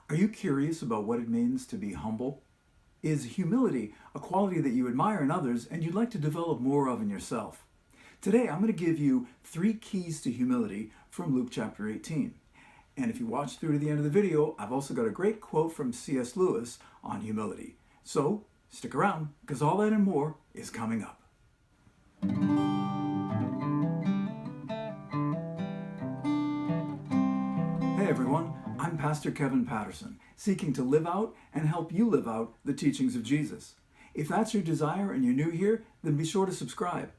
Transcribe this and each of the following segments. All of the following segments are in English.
Are you curious about what it means to be humble? Is humility a quality that you admire in others and you'd like to develop more of in yourself? Today, I'm going to give you 3 keys to humility from Luke chapter 18. And if you watch through to the end of the video, I've also got a great quote from C.S. Lewis on humility. So, stick around, because all that and more is coming up. Hey everyone, I'm Pastor Kevin Patterson, seeking to live out and help you live out the teachings of Jesus. If that's your desire and you're new here, then be sure to subscribe.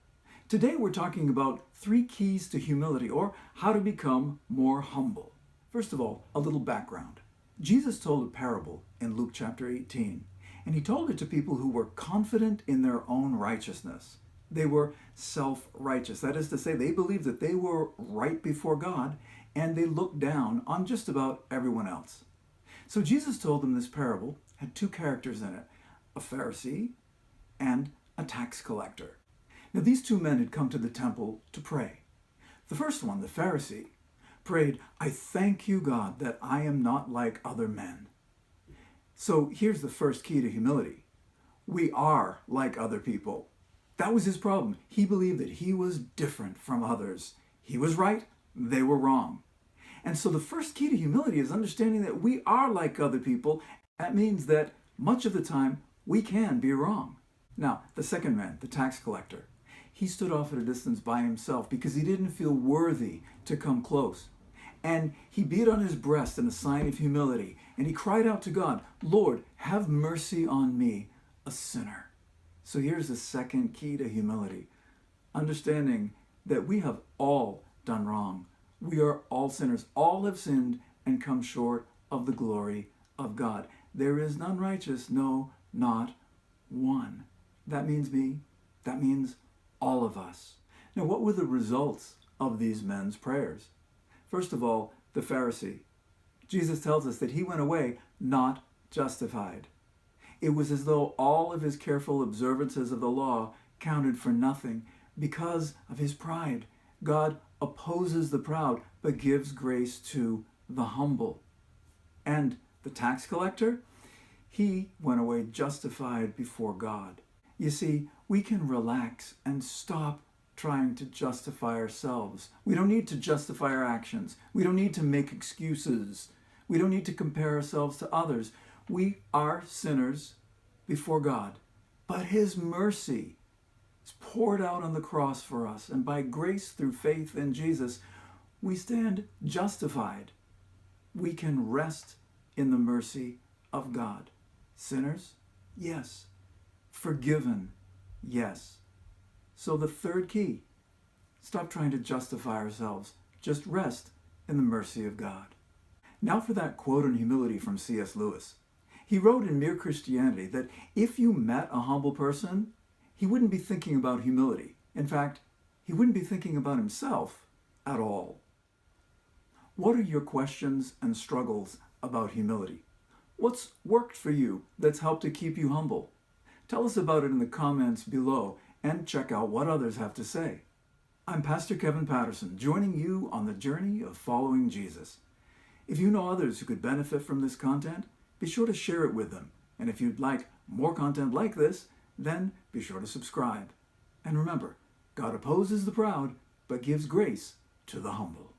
Today we're talking about 3 keys to humility, or how to become more humble. First of all, a little background. Jesus told a parable in Luke chapter 18, and he told it to people who were confident in their own righteousness. They were self-righteous. That is to say, they believed that they were right before God, and they looked down on just about everyone else. So Jesus told them this parable had 2 characters in it, a Pharisee and a tax collector. Now these 2 men had come to the temple to pray. The first one, the Pharisee, prayed, "I thank you, God, that I am not like other men." So here's the first key to humility. We are like other people. That was his problem. He believed that he was different from others. He was right, they were wrong. And so the first key to humility is understanding that we are like other people. That means that much of the time we can be wrong. Now, the second man, the tax collector, he stood off at a distance by himself because he didn't feel worthy to come close. And he beat on his breast in a sign of humility, and he cried out to God, "Lord, have mercy on me, a sinner." So here's the second key to humility, understanding that we have all done wrong. We are all sinners. All have sinned and come short of the glory of God. There is none righteous, no, not one. That means me. That means all of us. Now, what were the results of these men's prayers? First of all, the Pharisee. Jesus tells us that he went away not justified. It was as though all of his careful observances of the law counted for nothing because of his pride. God opposes the proud, but gives grace to the humble. And the tax collector, he went away justified before God. You see, we can relax and stop trying to justify ourselves. We don't need to justify our actions. We don't need to make excuses. We don't need to compare ourselves to others. We are sinners before God, but his mercy is poured out on the cross for us, and by grace through faith in Jesus, we stand justified. We can rest in the mercy of God. Sinners? Yes. Forgiven? Yes. So the third key, stop trying to justify ourselves. Just rest in the mercy of God. Now for that quote on humility from C.S. Lewis. He wrote in Mere Christianity that if you met a humble person, he wouldn't be thinking about humility. In fact, he wouldn't be thinking about himself at all. What are your questions and struggles about humility? What's worked for you that's helped to keep you humble? Tell us about it in the comments below and check out what others have to say. I'm Pastor Kevin Patterson, joining you on the journey of following Jesus. If you know others who could benefit from this content, be sure to share it with them. And if you'd like more content like this, then be sure to subscribe. And remember, God opposes the proud, but gives grace to the humble.